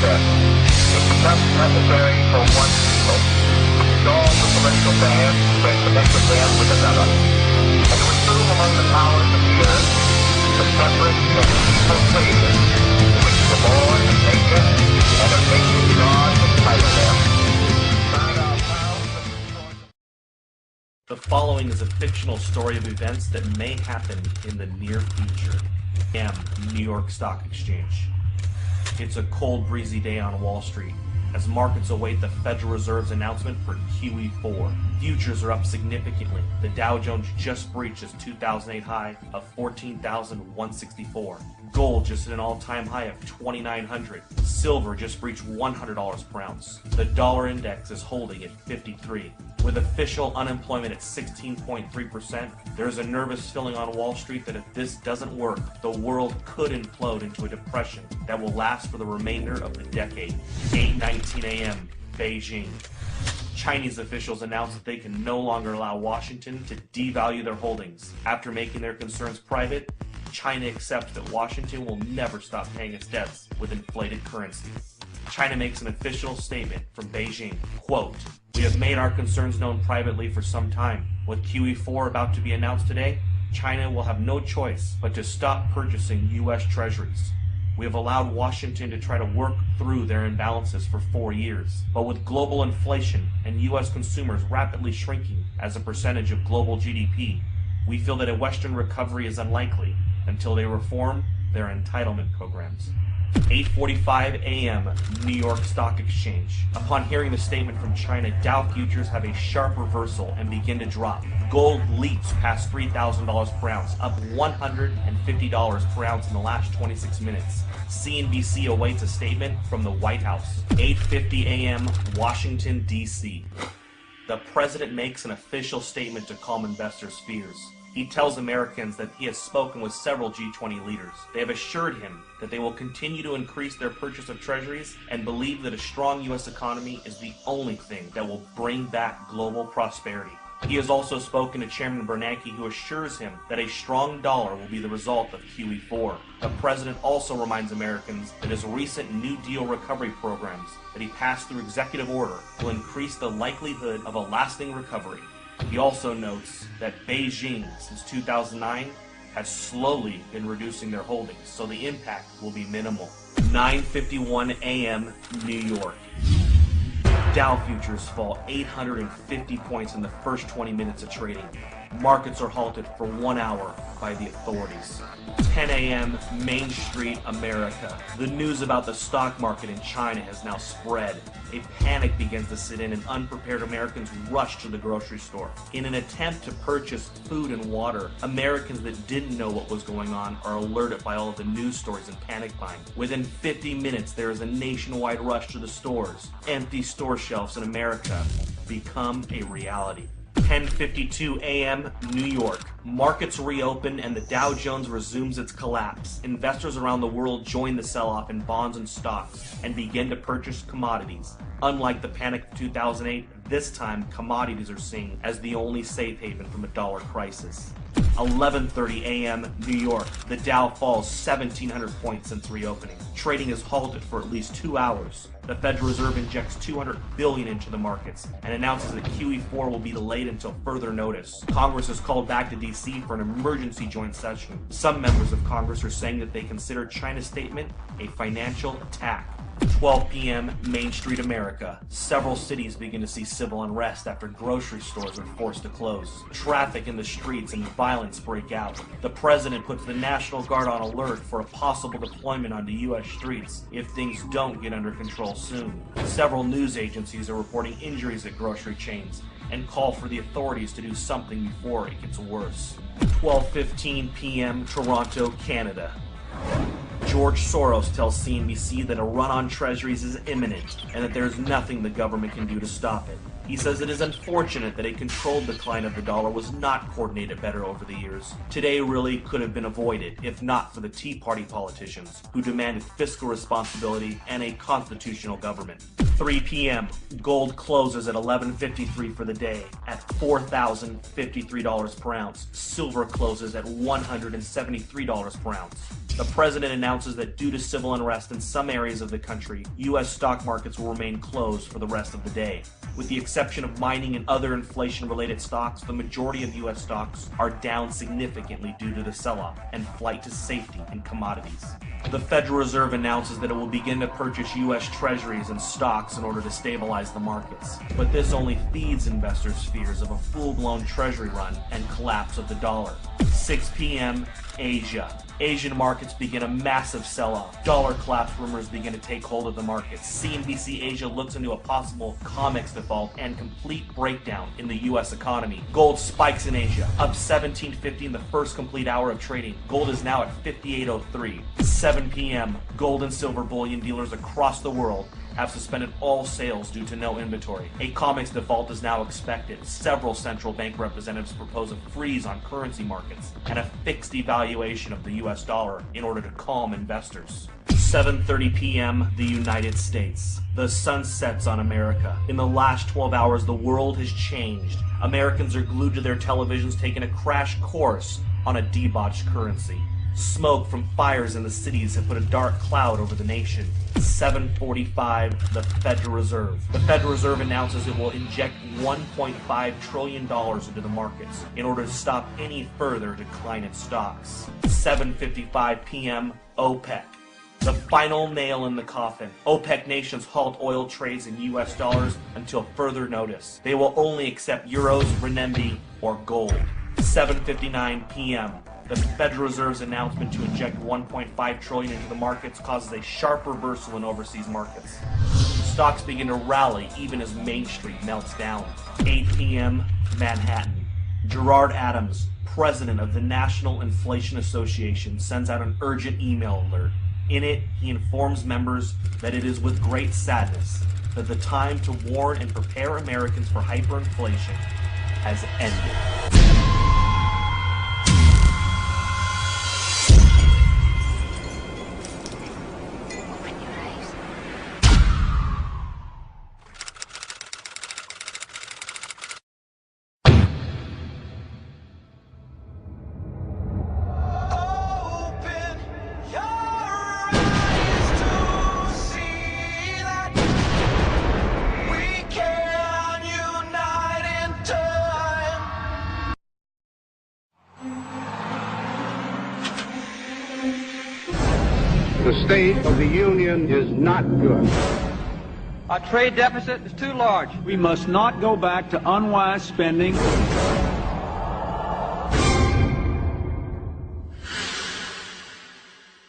event. It becomes necessary for one people to install the celestial band and connect the band with another, and to assume among the powers of the earth the separate and peaceful places to which the Lord of nature and of nature's God entitle them. Sign our vows and destroy them. The following is a fictional story of events that may happen in the near future. New York Stock Exchange. It's a cold, breezy day on Wall Street as markets await the Federal Reserve's announcement for QE4. Futures are up significantly. The Dow Jones just breached its 2008 high of 14,164. Gold just hit an all-time high of 2,900. Silver just breached $100 per ounce. The dollar index is holding at 53. With official unemployment at 16.3%, there is a nervous feeling on Wall Street that if this doesn't work, the world could implode into a depression that will last for the remainder of the decade. 8:19 a.m., Beijing. Chinese officials announced that they can no longer allow Washington to devalue their holdings. After making their concerns private, China accepts that Washington will never stop paying its debts with inflated currency. China makes an official statement from Beijing, quote, "We have made our concerns known privately for some time. With QE4 about to be announced today, China will have no choice but to stop purchasing U.S. treasuries. We have allowed Washington to try to work through their imbalances for 4 years. But with global inflation and U.S. consumers rapidly shrinking as a percentage of global GDP, we feel that a Western recovery is unlikely until they reform their entitlement programs." 8:45 a.m. New York Stock Exchange. Upon hearing the statement from China, Dow futures have a sharp reversal and begin to drop. Gold leaps past $3,000 per ounce, up $150 per ounce in the last 26 minutes. CNBC awaits a statement from the White House. 8:50 a.m. Washington, D.C. The president makes an official statement to calm investors' fears. He tells Americans that he has spoken with several G20 leaders. They have assured him that they will continue to increase their purchase of treasuries and believe that a strong U.S. economy is the only thing that will bring back global prosperity. He has also spoken to Chairman Bernanke, who assures him that a strong dollar will be the result of QE4. The president also reminds Americans that his recent New Deal recovery programs that he passed through executive order will increase the likelihood of a lasting recovery. He also notes that Beijing, since 2009, has slowly been reducing their holdings, so the impact will be minimal. 9:51 a.m. New York. Dow futures fall 850 points in the first 20 minutes of trading. Markets are halted for 1 hour by the authorities. 10 a.m. Main Street, America. The news about the stock market in China has now spread. A panic begins to set in and unprepared Americans rush to the grocery store. In an attempt to purchase food and water, Americans that didn't know what was going on are alerted by all of the news stories and panic buying. Within 50 minutes, there is a nationwide rush to the stores. Empty store shelves in America become a reality. 10:52 a.m. New York. Markets reopen and the Dow Jones resumes its collapse. Investors around the world join the sell-off in bonds and stocks and begin to purchase commodities. Unlike the panic of 2008, this time commodities are seen as the only safe haven from a dollar crisis. 11:30 a.m. New York. The Dow falls 1,700 points since reopening. Trading is halted for at least 2 hours. The Federal Reserve injects $200 billion into the markets and announces that QE4 will be delayed until further notice. Congress is called back to D.C. for an emergency joint session. Some members of Congress are saying that they consider China's statement a financial attack. 12 p.m. Main Street, America. Several cities begin to see civil unrest after grocery stores are forced to close. Traffic in the streets and violence break out. The president puts the National Guard on alert for a possible deployment onto U.S. streets if things don't get under control soon. Several news agencies are reporting injuries at grocery chains and call for the authorities to do something before it gets worse. 12:15 p.m. Toronto, Canada. George Soros tells CNBC that a run on treasuries is imminent and that there is nothing the government can do to stop it. He says it is unfortunate that a controlled decline of the dollar was not coordinated better over the years. Today really could have been avoided if not for the Tea Party politicians who demanded fiscal responsibility and a constitutional government. 3 p.m. Gold closes at $11.53 for the day at $4,053 per ounce. Silver closes at $173 per ounce. The president announces that due to civil unrest in some areas of the country, U.S. stock markets will remain closed for the rest of the day. With the exception of mining and other inflation-related stocks, the majority of U.S. stocks are down significantly due to the sell-off and flight to safety in commodities. The Federal Reserve announces that it will begin to purchase U.S. treasuries and stocks in order to stabilize the markets. But this only feeds investors' fears of a full-blown treasury run and collapse of the dollar. 6 p.m. Asia. Asian markets begin a massive sell-off. Dollar collapse rumors begin to take hold of the markets. CNBC Asia looks into a possible COMEX default and complete breakdown in the U.S. economy. Gold spikes in Asia, up 17.50 in the first complete hour of trading. Gold is now at 58.03. 7 p.m. Gold and silver bullion dealers across the world have suspended all sales due to no inventory. A COMEX default is now expected. Several central bank representatives propose a freeze on currency markets and a fixed devaluation of the US dollar in order to calm investors. 7:30 p.m. the United States. The sun sets on America. In the last 12 hours, the world has changed. Americans are glued to their televisions, taking a crash course on a debauched currency. Smoke from fires in the cities have put a dark cloud over the nation. 7:45, the Federal Reserve. The Federal Reserve announces it will inject $1.5 trillion into the markets in order to stop any further decline in stocks. 7:55 p.m., OPEC. The final nail in the coffin. OPEC nations halt oil trades in U.S. dollars until further notice. They will only accept euros, renminbi, or gold. 7:59 p.m. The Federal Reserve's announcement to inject $1.5 trillion into the markets causes a sharp reversal in overseas markets. Stocks begin to rally even as Main Street melts down. 8 p.m., Manhattan. Gerard Adams, president of the National Inflation Association, sends out an urgent email alert. In it, he informs members that it is with great sadness that the time to warn and prepare Americans for hyperinflation has ended. The state of the union is not good. Our trade deficit is too large. We must not go back to unwise spending.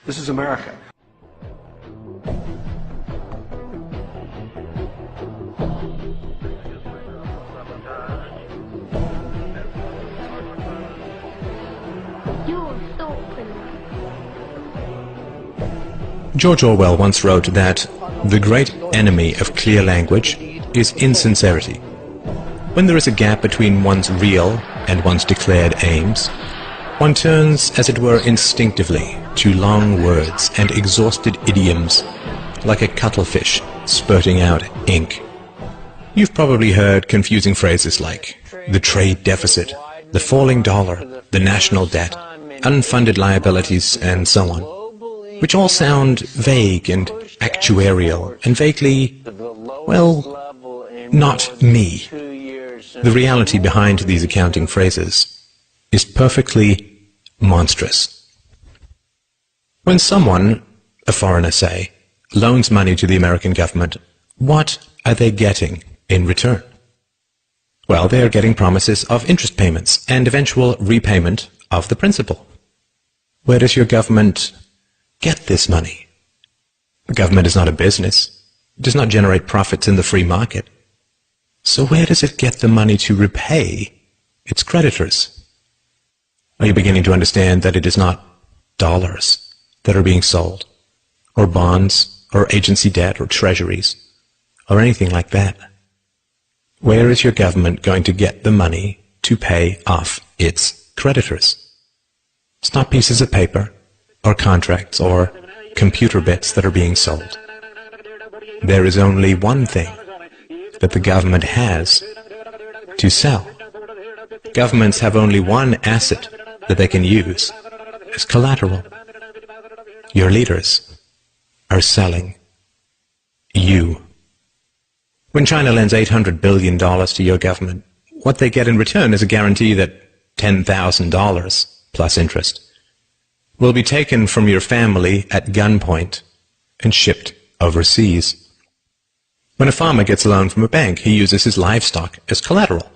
This is America. George Orwell once wrote that the great enemy of clear language is insincerity. When there is a gap between one's real and one's declared aims, one turns, as it were, instinctively to long words and exhausted idioms, like a cuttlefish spurting out ink. You've probably heard confusing phrases like the trade deficit, the falling dollar, the national debt, unfunded liabilities, and so on, which all sound vague and actuarial and vaguely, well, not me. The reality behind these accounting phrases is perfectly monstrous. When someone, a foreigner say, loans money to the American government, what are they getting in return? Well, they are getting promises of interest payments and eventual repayment of the principal. Where does your government get this money? The government is not a business. It does not generate profits in the free market. So where does it get the money to repay its creditors? Are you beginning to understand that it is not dollars that are being sold, or bonds, or agency debt, or treasuries, or anything like that? Where is your government going to get the money to pay off its creditors? It's not pieces of paper, or contracts, or computer bits that are being sold. There is only one thing that the government has to sell. Governments have only one asset that they can use as collateral. Your leaders are selling you. When China lends $800 billion to your government, what they get in return is a guarantee that $10,000 plus interest will be taken from your family at gunpoint and shipped overseas. When a farmer gets a loan from a bank, he uses his livestock as collateral.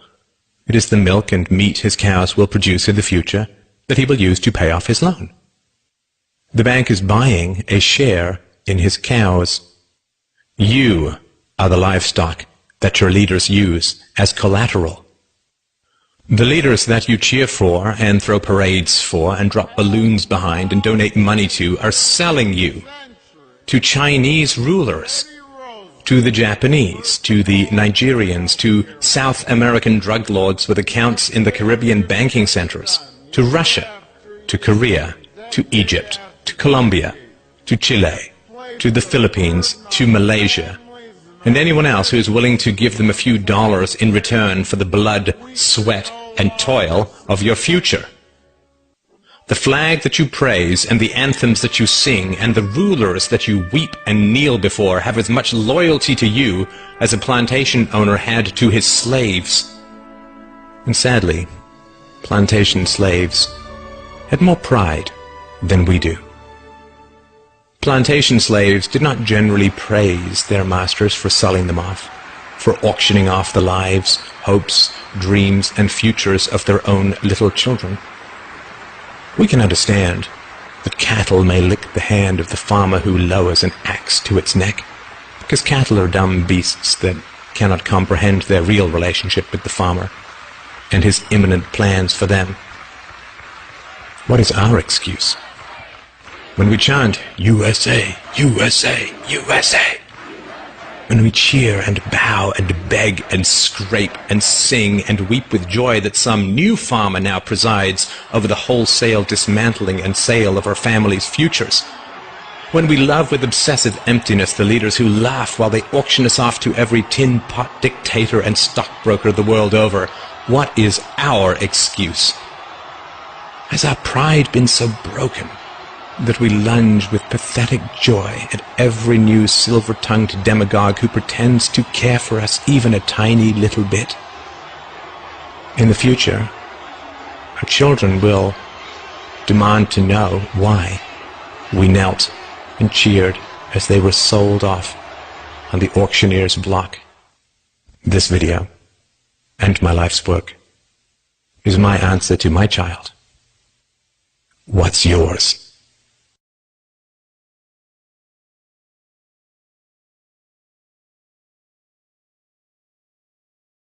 It is the milk and meat his cows will produce in the future that he will use to pay off his loan. The bank is buying a share in his cows. You are the livestock that your leaders use as collateral. The leaders that you cheer for and throw parades for and drop balloons behind and donate money to are selling you to Chinese rulers, to the Japanese, to the Nigerians, to South American drug lords with accounts in the Caribbean banking centers, to Russia, to Korea, to Egypt, to Colombia, to Chile, to the Philippines, to Malaysia, and anyone else who is willing to give them a few dollars in return for the blood, sweat, and toil of your future. The flag that you praise and the anthems that you sing and the rulers that you weep and kneel before have as much loyalty to you as a plantation owner had to his slaves. And sadly, plantation slaves had more pride than we do. Plantation slaves did not generally praise their masters for selling them off, for auctioning off the lives, hopes, dreams, and futures of their own little children. We can understand that cattle may lick the hand of the farmer who lowers an axe to its neck, because cattle are dumb beasts that cannot comprehend their real relationship with the farmer and his imminent plans for them. What is our excuse? When we chant, USA, USA, USA, when we cheer and bow and beg and scrape and sing and weep with joy that some new farmer now presides over the wholesale dismantling and sale of our family's futures, when we love with obsessive emptiness the leaders who laugh while they auction us off to every tin pot dictator and stockbroker the world over, what is our excuse? Has our pride been so broken that we lunge with pathetic joy at every new silver-tongued demagogue who pretends to care for us even a tiny little bit? In the future, our children will demand to know why we knelt and cheered as they were sold off on the auctioneer's block. This video, and my life's work, is my answer to my child. What's yours?